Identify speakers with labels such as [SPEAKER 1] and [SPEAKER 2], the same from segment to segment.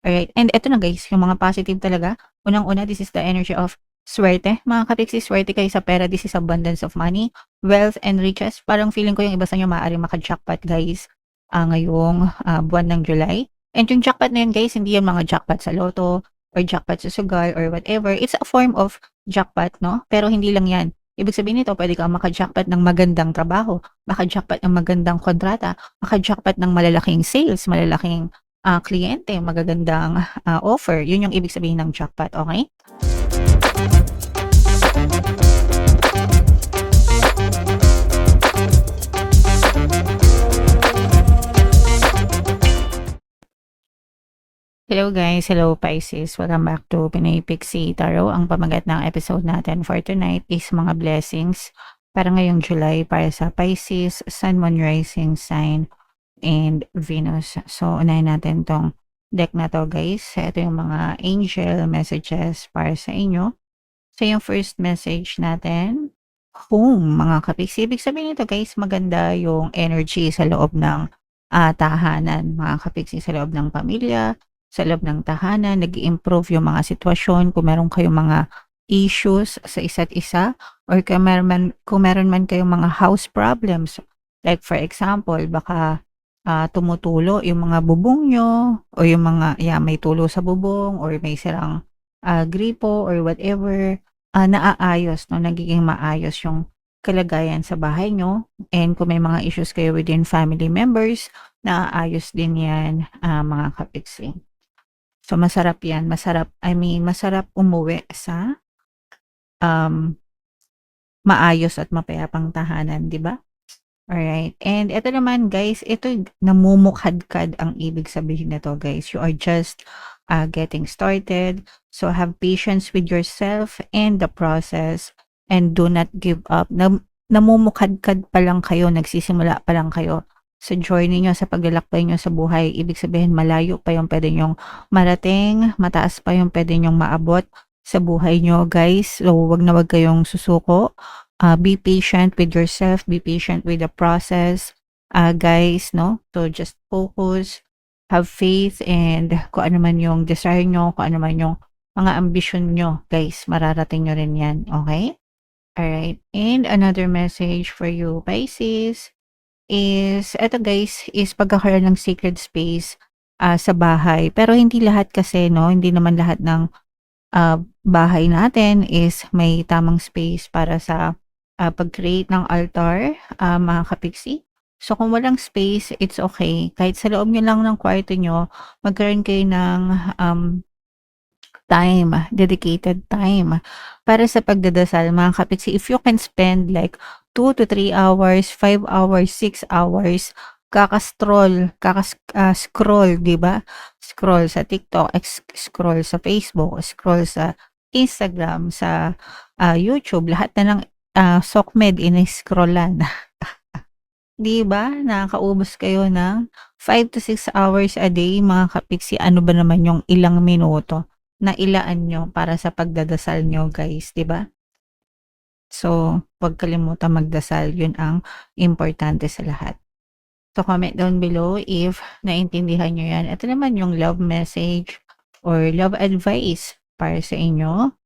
[SPEAKER 1] Alright, and eto na guys, yung mga positive talaga. Unang-una, this is the energy of swerte. Mga kapiksi, swerte kayo sa pera. This is abundance of money, wealth, and riches. Parang feeling ko yung iba sa inyo maaaring maka-jackpot guys ngayong buwan ng July. And yung jackpot na yun guys, hindi yung mga jackpot sa loto or jackpot sa sugal or whatever. It's a form of jackpot, no? Pero hindi lang yan. Ibig sabihin nito, pwede kang maka-jackpot ng magandang trabaho, maka-jackpot ng magandang kontrata, maka-jackpot ng malalaking sales, malalaking kliyente, magagandang offer. Yun yung ibig sabihin ng jackpot, okay? Hello guys, hello Pisces. Welcome back to Pinoy Pixie Tarot. Ang pamagat ng episode natin for tonight is mga blessings para ngayong July para sa Pisces, Sun, Moon, Rising Sign, and Venus. So, unahin natin tong deck na to guys. Ito yung mga angel messages para sa inyo. So, yung first message natin, home, mga kapiksi. Ibig sabihin nito guys, maganda yung energy sa loob ng tahanan, mga kapiksi, sa loob ng pamilya, sa loob ng tahanan, nag-improve yung mga sitwasyon, kung meron kayong mga issues sa isa't isa, or kung meron man kayong mga house problems, like for example, baka tumutulo yung mga bubong nyo, o yung mga, may tulo sa bubong, or may sirang gripo, or whatever, naaayos, no, nagiging maayos yung kalagayan sa bahay nyo, and kung may mga issues kayo within family members, naaayos din yan, mga kapiksi. So, masarap yan. Masarap umuwi sa maayos at mapayapang tahanan, di ba? Alright. And ito naman, guys, ito namumukhadkad ang ibig sabihin nito, guys. You are just getting started. So, have patience with yourself and the process and do not give up. Namumukhadkad pa lang kayo, nagsisimula pa lang kayo sa journey nyo, sa paglalakbay nyo sa buhay. Ibig sabihin, malayo pa yung pwede nyong marating, mataas pa yung pwede nyong maabot sa buhay nyo, guys. So, wag na wag kayong susuko. Be patient with yourself, be patient with the process, guys, no? So, just focus, have faith, and kung ano man yung desire nyo, kung ano man yung mga ambisyon nyo, guys, mararating nyo rin yan, okay? Alright, and another message for you, Pisces, is eto guys, is pagkakaroon ng sacred space sa bahay. Pero hindi lahat kasi, no, hindi naman lahat ng bahay natin is may tamang space para sa pag-create ng altar, mga kapiksi. So kung walang space, it's okay. Kahit sa loob nyo lang ng kwarto nyo, magkaroon kayo ng time, dedicated time para sa pagdadasal, mga kapiksi. If you can spend like 2 to 3 hours, 5 hours, 6 hours, scroll, di ba? Scroll sa TikTok, scroll sa Facebook, scroll sa Instagram, sa YouTube, lahat na ng SOCMED in-scrollan. Di ba? Nakakaubos kayo ng 5 to 6 hours a day, mga kapiksi. Ano ba naman yung ilang minuto na ilaan nyo para sa pagdadasal nyo, guys, di ba? So, huwag kalimutan magdasal. Yun ang importante sa lahat. So, comment down below if naintindihan nyo yan. Ito naman yung love message or love advice para sa inyo.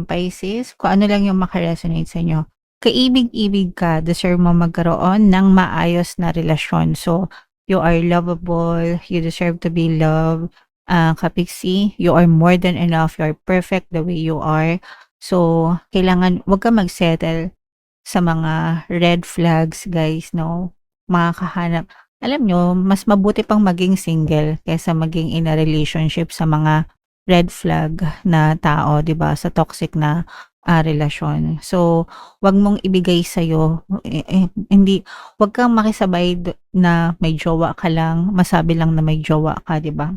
[SPEAKER 1] Pisces, kung ano lang yung makaresonate sa inyo. Kaibig-ibig ka, deserve mo magkaroon ng maayos na relasyon. So, you are lovable, you deserve to be loved. Kapiksi, you are more than enough, you are perfect the way you are. So, kailangan, wag ka mag-settle sa mga red flags, guys, no? Makakahanap. Alam nyo, mas mabuti pang maging single kaysa maging in a relationship sa mga red flag na tao, 'di ba? Sa toxic na relasyon. So, wag mong ibigay sa hindi, wag kang makisabay na may jowa ka lang, masabi lang na may jowa ka, 'di ba?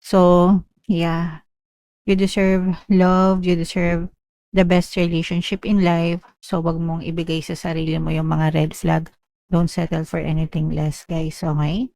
[SPEAKER 1] So, yeah. You deserve love, you deserve the best relationship in life. So, wag mong ibigay sa sarili mo yung mga red flag. Don't settle for anything less, guys. Okay?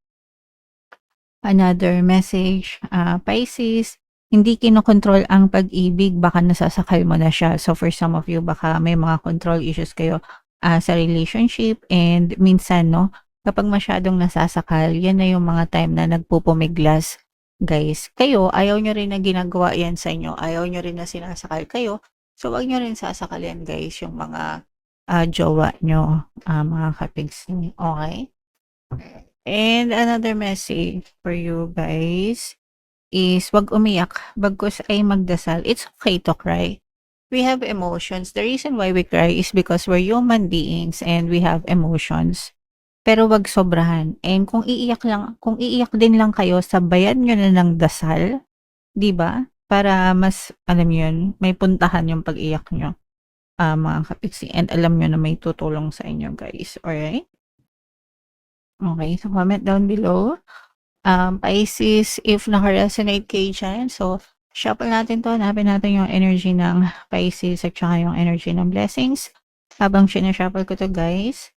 [SPEAKER 1] Another message, Pisces, hindi kinokontrol ang pag-ibig, baka nasasakal mo na siya. So, for some of you, baka may mga control issues kayo sa relationship, and minsan, no, kapag masyadong nasasakal, yan na yung mga time na nagpupumiglas guys. Kayo, ayaw nyo rin na ginagawa yan sa inyo. Ayaw nyo rin na sinasakal kayo. So, wag nyo rin sasakalin guys yung mga jowa nyo, mga kapigsi. Okay? And another message for you guys is wag umiyak bagkus ay magdasal. It's okay to cry. We have emotions. The reason why we cry is because we're human beings and we have emotions. Pero wag sobrahan. And kung iiyak din lang kayo, sabayan nyo na ng dasal, 'di ba? Para mas alam niyo 'yun, may puntahan yung pag-iyak nyo, mga kapiksi, and alam nyo na may tutulong sa inyo, guys. Alright? Okay, so comment down below. Pisces, if naka-resonate kayo dyan, so shuffle natin to, hanapin natin yung energy ng Pisces at saka yung energy ng blessings. Habang sinashuffle ko to guys,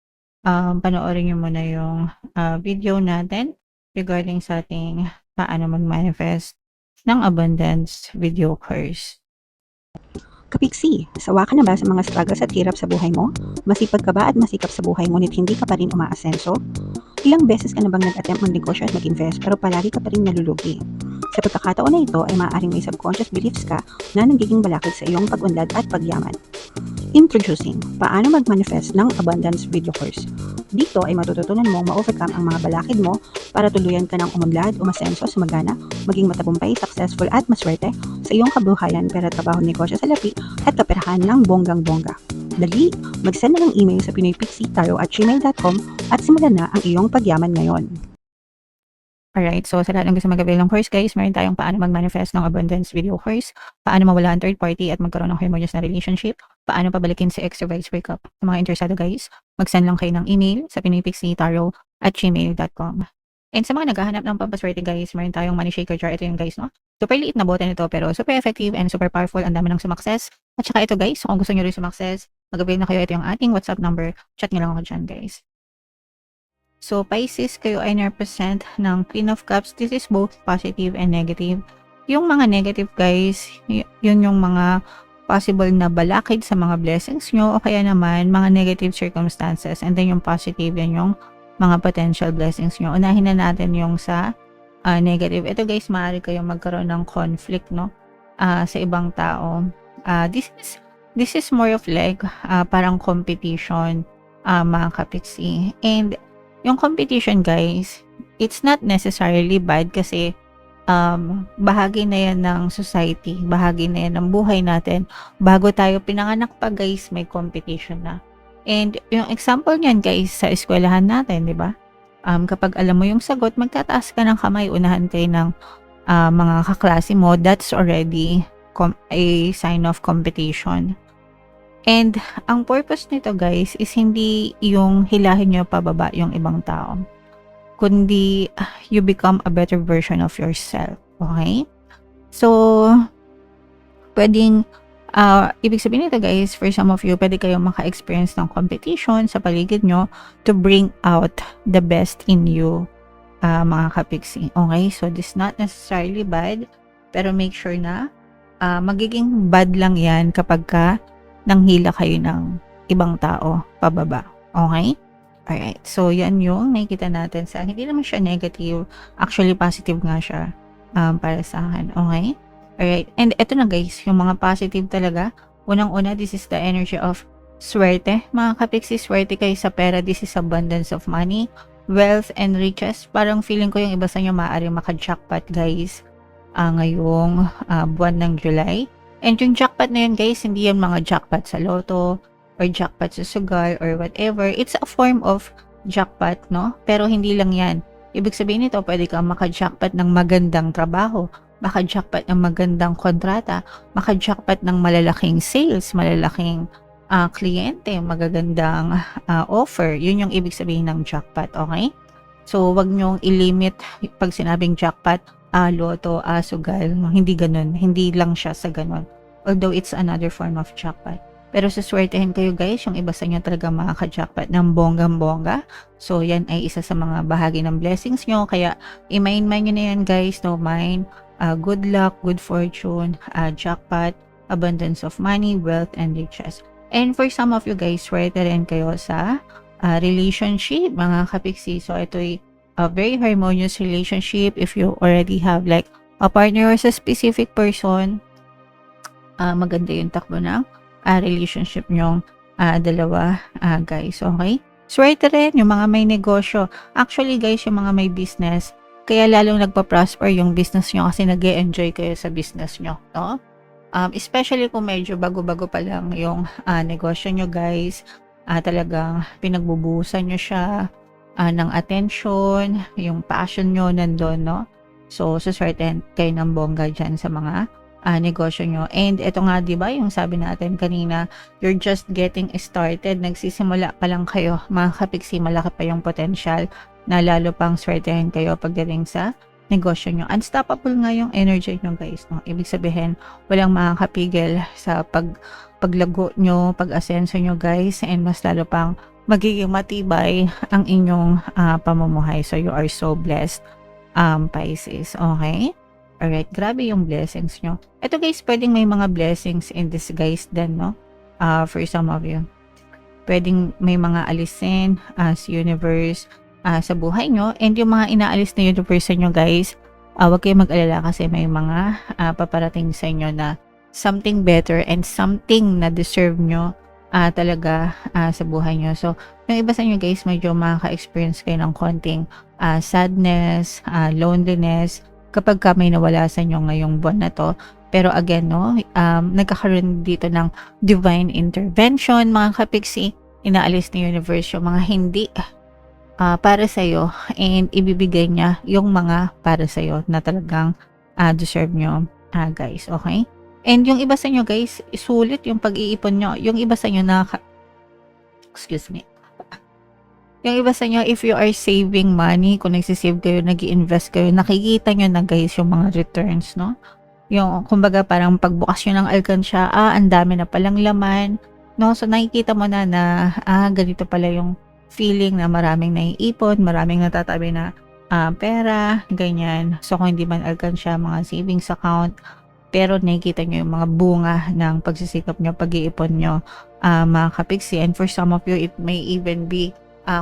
[SPEAKER 1] panoorin nyo muna yung video natin regarding sa ating paano mag-manifest ng abundance video course.
[SPEAKER 2] Kapiksi, sawa ka na ba sa mga struggles at hirap sa buhay mo? Masipag ka ba at masikap sa buhay ngunit hindi ka pa rin umaasenso? Ilang beses ka na bang nag-attempt magnegosyo at mag-invest pero palagi ka pa rin nalulugi? Sa pagkakataon na ito ay maaaring may subconscious beliefs ka na nagiging balakid sa iyong pag-unlad at pagyaman. Introducing, paano mag-manifest ng abundance video course. Dito ay matututunan mong ma-overcome ang mga balakid mo para tuluyan ka ng umunlad, umasenso, sumagana, maging matagumpay, successful at maswerte sa iyong kabuhayan, pera, trabaho, negosyo sa lapi at kaperahan ng bonggang-bongga. Dali, mag-send na ng email sa pinoypixitaro@gmail.com at simulan na ang iyong pagyaman ngayon.
[SPEAKER 1] Alright, so sa lahat ng gusto mag-avail ng course guys, meron tayong paano mag-manifest ng abundance video course, paano mawala ang third party at magkaroon ng harmonious na relationship, paano pabalikin si ex or vice breakup. Sa mga interesado guys, mag-send lang kayo ng email sa pinoypixitaro@gmail.com. And sa mga naghahanap ng pampaswerte guys, meron tayong money shaker jar. Ito yung guys, no? Super liit na bote nito pero super effective and super powerful. Ang dami ng sumakses. At saka ito guys, kung gusto nyo rin sumakses, mag-avail na kayo. Ito yung ating WhatsApp number. Chat nyo lang ako dyan guys. So, Pisces, kayo ay na-represent ng Queen of Cups. This is both positive and negative. Yung mga negative guys, yun yung mga possible na balakid sa mga blessings nyo o kaya naman mga negative circumstances. And then yung positive, yan yung mga potential blessings nyo. Unahin na natin yung sa negative. Ito guys, maaari kayong magkaroon ng conflict, no? Sa ibang tao. This is more of like parang competition, mga kapiksi. And yung competition guys, it's not necessarily bad kasi bahagi na yan ng society, bahagi na yan ng buhay natin. Bago tayo pinanganak pa guys, may competition na. And yung example niyan guys, sa eskwelahan natin, di ba? Kapag alam mo yung sagot, magtataas ka ng kamay, unahan kayo ng mga kaklase mo, that's already a sign of competition. And ang purpose nito guys is hindi yung hilahin nyo pababa yung ibang tao, kundi you become a better version of yourself. Okay? So, pwedeng, ibig sabihin nito guys, for some of you, pwede kayong maka-experience ng competition sa paligid nyo to bring out the best in you, mga kapiksi. Okay? So, this is not necessarily bad, pero make sure na magiging bad lang yan kapag nang hila kayo ng ibang tao pababa. Okay? Alright. So, yan yung nakikita natin sa, hindi naman siya negative. Actually, positive nga siya para sa akin. Okay? Alright. And eto na guys, yung mga positive talaga. Unang-una, this is the energy of swerte. Mga kapiksi, swerte kayo sa pera. This is abundance of money, wealth, and riches. Parang feeling ko yung iba sa inyo maaaring maka-jackpot guys ngayong buwan ng July. And yung jackpot na yun guys, hindi yan mga jackpot sa loto or jackpot sa sugal or whatever. It's a form of jackpot, no? Pero hindi lang yan. Ibig sabihin nito, pwede kang maka-jackpot ng magandang trabaho, maka-jackpot ng magandang kontrata, maka-jackpot ng malalaking sales, malalaking kliyente, magagandang offer. Yun yung ibig sabihin ng jackpot, okay? So, wag nyong ilimit pag sinabing jackpot, loto, sugal, hindi ganun. Hindi lang siya sa ganun. Although it's another form of jackpot. Pero suswertehin kayo guys, yung iba sa inyo talaga makaka-jackpot ng bonggang-bongga. So, yan ay isa sa mga bahagi ng blessings nyo. Kaya, i-mind nyo na yan guys, no mind. Good luck, good fortune, jackpot, abundance of money, wealth, and riches. And for some of you guys, swerte rin kayo sa relationship, mga kapiksi. So, ito'y a very harmonious relationship. If you already have like a partner or sa specific person, maganda yung takbo ng relationship nyong dalawa, guys. Okay? Swerte rin yung mga may negosyo. Actually, guys, yung mga may business, kaya lalong nagpa-prosper yung business nyo kasi nag-e-enjoy kayo sa business nyo, no? Especially kung medyo bago-bago pa lang yung negosyo nyo, guys, talagang pinagbubuhusan nyo siya ng attention, yung passion nyo nandun, no? So, suswerte kayo ng bongga dyan sa mga negosyo nyo. And ito nga, di ba, yung sabi natin kanina, you're just getting started. Nagsisimula pa lang kayo, mga kapiksi, malaki pa yung potential na lalo pang swertehin kayo pagdating sa negosyo nyo. Unstoppable nga yung energy nyo, guys. No? Ibig sabihin, walang makakapigil sa paglago nyo, pag-asenso nyo, guys. And mas lalo pang magiging matibay ang inyong pamumuhay. So, you are so blessed, Pisces. Okay? Alright, grabe yung blessings nyo. Ito, guys, pwedeng may mga blessings in disguise din, no? For some of you. Pwedeng may mga alisin as universe sa buhay nyo. And yung mga inaalis na universe sa nyo, guys, huwag kayong mag-alala kasi may mga paparating sa inyo na something better and something na deserve nyo talaga sa buhay nyo. So, yung iba sa inyo, guys, medyo makaka-experience kayo ng konting sadness, loneliness, kapag may nawala sa inyo ngayong buwan na to. Pero again, no, nagkakaroon dito ng divine intervention, mga kapiksi, inaalis ni universe yung mga hindi para sa'yo and ibibigay niya yung mga para sa'yo na talagang deserve nyo, guys. Okay? And yung iba sa inyo, guys, sulit yung pag-iipon nyo. Yung iba sa inyo excuse me. Yung iba sa inyo, if you are saving money, kung nagsisave kayo, nag-i-invest kayo, nakikita nyo na, guys, yung mga returns, no? Yung, kumbaga, parang pagbukas nyo ng alkansya, ang dami na palang laman, no? So, nakikita mo na ganito pala yung feeling na maraming naiipon, maraming natatabi na pera, ganyan. So, kung hindi man alkansya, mga savings account, pero nakikita nyo yung mga bunga ng pagsisikap nyo, pag-iipon nyo, mga kapiksi. And for some of you, it may even be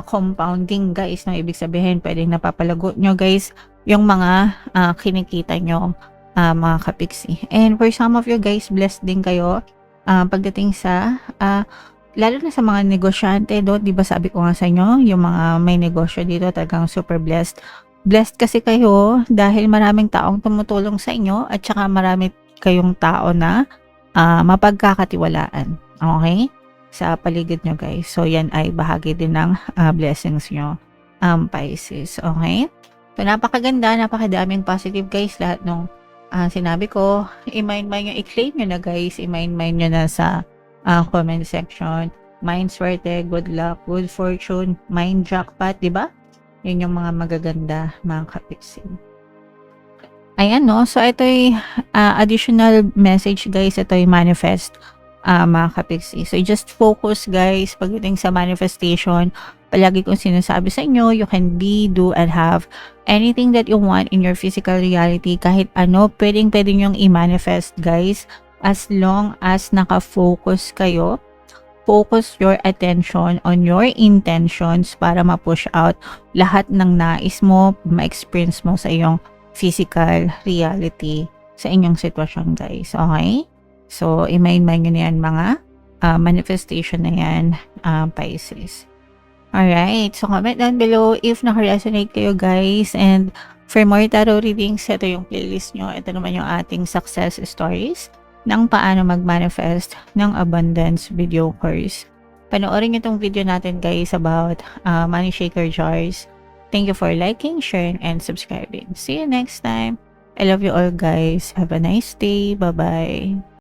[SPEAKER 1] compounding, guys, no? Ibig sabihin, pwedeng napapalago nyo, guys, yung mga kinikita nyo, mga kapiksi. And for some of you, guys, blessed din kayo pagdating sa lalo na sa mga negosyante do, di ba sabi ko nga sa inyo, yung mga may negosyo dito talagang super blessed. Blessed kasi kayo dahil maraming taong tumutulong sa inyo at saka marami kayong tao na mapagkakatiwalaan. Okay? Sa paligid nyo, guys. So, yan ay bahagi din ng blessings nyo, Pisces. Okay? So, napakaganda, napakadaming positive, guys. Lahat nung sinabi ko, i-mind nyo, i-claim nyo na, guys. I-mind nyo na sa comment section. Mind swerte, good luck, good fortune, mind jackpot, di ba? Yun yung mga magaganda, mga kapiksi. Ayan, no? So, ito'y additional message, guys. Ito'y manifest, mga kapiksi. So, just focus, guys, pagdating sa manifestation. Palagi kong sinasabi sa inyo, you can be, do, and have anything that you want in your physical reality. Kahit ano, pwedeng nyong i-manifest, guys, as long as naka-focus kayo. Focus your attention on your intentions para ma-push out lahat ng nais mo, ma-experience mo sa iyong physical reality, sa inyong sitwasyon, guys. Okay? So, i-mind nyo na yan, mga manifestation na yan, Pisces. Alright, so comment down below if naka-resonate kayo, guys. And for more tarot readings, ito yung playlist nyo. Ito naman yung ating success stories ng paano mag-manifest ng abundance video course. Panoorin nyo itong video natin, guys, about money shaker jars. Thank you for liking, sharing, and subscribing. See you next time. I love you all, guys. Have a nice day. Bye-bye.